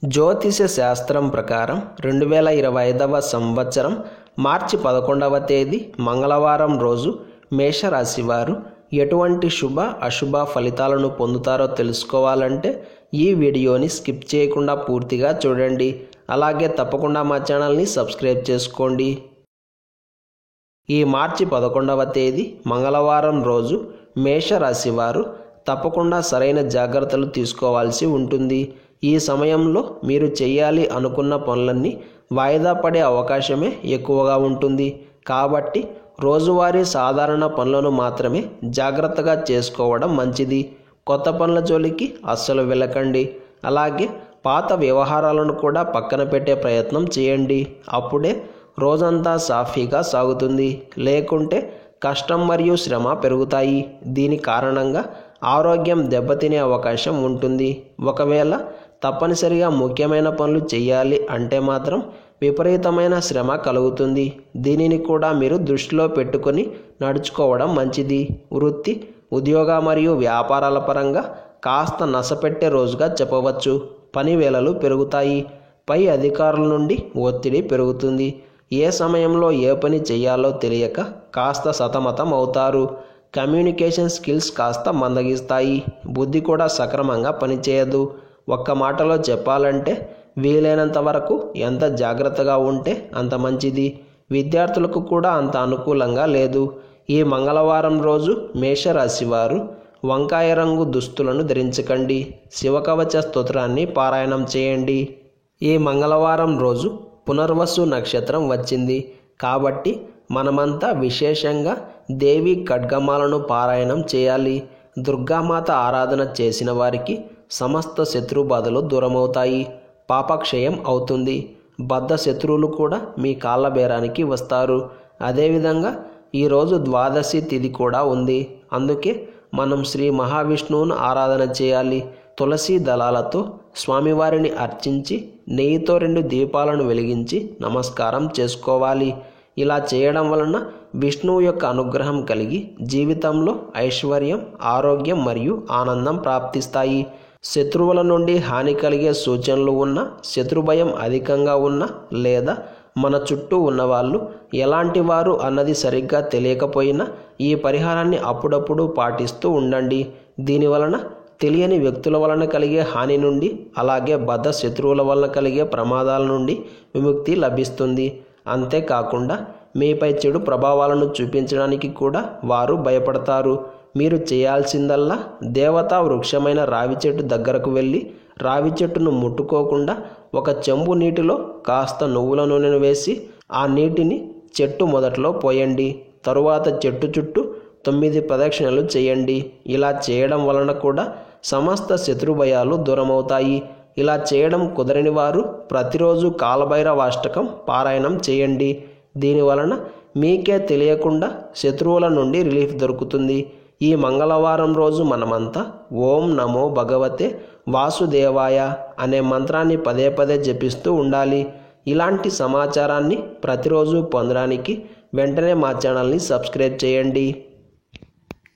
జ్యోతిష శాస్త్రం ప్రకారం 2025వ సంవత్సరం మార్చి 11వ తేదీ మంగళవారం రోజు మేషరాశి వారు ఎటువంటి శుభ అశుభ ఫలితాలను పొందుతారో తెలుసుకోవాలంటే ఈ వీడియోని స్కిప్ చేయకుండా పూర్తిగా చూడండి. అలాగే తప్పకుండా మా ఛానల్ని సబ్స్క్రైబ్ చేసుకోండి. ఈ మార్చి 11వ తేదీ మంగళవారం రోజు మేషరాశి వారు తప్పకుండా సరైన జాగ్రత్తలు తీసుకోవాల్సి ఉంటుంది. ఈ సమయంలో మీరు చేయాలి అనుకున్న పనులన్నీ వాయిదా పడే అవకాశమే ఎక్కువగా ఉంటుంది. కాబట్టి రోజువారీ సాధారణ పనులను మాత్రమే జాగ్రత్తగా చేసుకోవడం మంచిది. కొత్త పనుల జోలికి అస్సలు వెళ్ళకండి. అలాగే పాత వ్యవహారాలను కూడా పక్కన పెట్టే ప్రయత్నం చేయండి. అప్పుడే రోజంతా సాఫీగా సాగుతుంది. లేకుంటే కష్టం మరియు శ్రమ పెరుగుతాయి. దీని కారణంగా ఆరోగ్యం దెబ్బతినే అవకాశం ఉంటుంది. ఒకవేళ తప్పనిసరిగా ముఖ్యమైన పనులు చేయాలి అంటే మాత్రం విపరీతమైన శ్రమ కలుగుతుంది. దీనిని కూడా మీరు దృష్టిలో పెట్టుకొని నడుచుకోవడం మంచిది. వృత్తి, ఉద్యోగ మరియు వ్యాపారాల పరంగా కాస్త నసపెట్టే రోజుగా చెప్పవచ్చు. పని వేళలు పెరుగుతాయి. పై అధికారుల నుండి ఒత్తిడి పెరుగుతుంది. ఏ సమయంలో ఏ పని చేయాలో తెలియక కాస్త సతమతం అవుతారు. కమ్యూనికేషన్ స్కిల్స్ కాస్త మందగిస్తాయి. బుద్ధి కూడా సక్రమంగా పనిచేయదు. ఒక్క మాటలో చెప్పాలంటే వీలైనంత వరకు ఎంత జాగ్రత్తగా ఉంటే అంత మంచిది. విద్యార్థులకు కూడా అంత అనుకూలంగా లేదు. ఈ మంగళవారం రోజు మేషరాశి వారు వంకాయ రంగు దుస్తులను ధరించకండి. శివకవచ స్తోత్రాన్ని పారాయణం చేయండి. ఈ మంగళవారం రోజు పునర్వసు నక్షత్రం వచ్చింది. కాబట్టి మనమంతా విశేషంగా దేవి ఖడ్గమాలను పారాయణం చేయాలి. దుర్గామాత ఆరాధన చేసిన వారికి సమస్త శత్రుబాధలు దూరమవుతాయి. పాపక్షయం అవుతుంది. బద్ధ శత్రువులు కూడా మీ కాళ్ళ బేరానికి వస్తారు. అదేవిధంగా ఈరోజు ద్వాదశి తిథి కూడా ఉంది. అందుకే మనం శ్రీ మహావిష్ణువును ఆరాధన చేయాలి. తులసి దళాలతో స్వామివారిని అర్చించి నెయ్యితో 2 దీపాలను వెలిగించి నమస్కారం చేసుకోవాలి. ఇలా చేయడం వలన విష్ణువు యొక్క అనుగ్రహం కలిగి జీవితంలో ఐశ్వర్యం, ఆరోగ్యం మరియు ఆనందం ప్రాప్తిస్తాయి. శత్రువుల నుండి హాని కలిగే సూచనలు ఉన్న, శత్రుభయం అధికంగా ఉన్న, లేదా మన చుట్టూ ఉన్నవాళ్ళు ఎలాంటి వారు అన్నది సరిగ్గా తెలియకపోయినా ఈ పరిహారాన్ని అప్పుడప్పుడు పాటిస్తూ ఉండండి. దీనివలన తెలియని వ్యక్తుల వలన కలిగే హాని నుండి, అలాగే బద్ధ శత్రువుల వలన కలిగే ప్రమాదాల నుండి విముక్తి లభిస్తుంది. అంతేకాకుండా మీపై చెడు ప్రభావాలను చూపించడానికి కూడా వారు భయపడతారు. మీరు చేయాల్సిందల్లా దేవతా వృక్షమైన రావి చెట్టు దగ్గరకు వెళ్ళి రావి చెట్టును ముట్టుకోకుండా ఒక చెంబు నీటిలో కాస్త నువ్వుల నూనెను వేసి ఆ నీటిని చెట్టు మొదట్లో పోయండి. తరువాత చెట్టు చుట్టూ 9 ప్రదక్షిణలు చేయండి. ఇలా చేయడం వలన కూడా సమస్త శత్రుభయాలు దూరమవుతాయి. ఇలా చేయడం కుదరని వారు ప్రతిరోజు కాలభైరవాష్టకం పారాయణం చేయండి. దీనివలన మీకే తెలియకుండా శత్రువుల నుండి రిలీఫ్ దొరుకుతుంది. ఈ మంగళవారం రోజు మనమంతా ఓం నమో భగవతే వాసుదేవాయ అనే మంత్రాన్ని పదే పదే జపిస్తూ ఉండాలి. ఇలాంటి సమాచారాన్ని ప్రతిరోజు పొందడానికి వెంటనే మా ఛానల్ని సబ్స్క్రైబ్ చేయండి.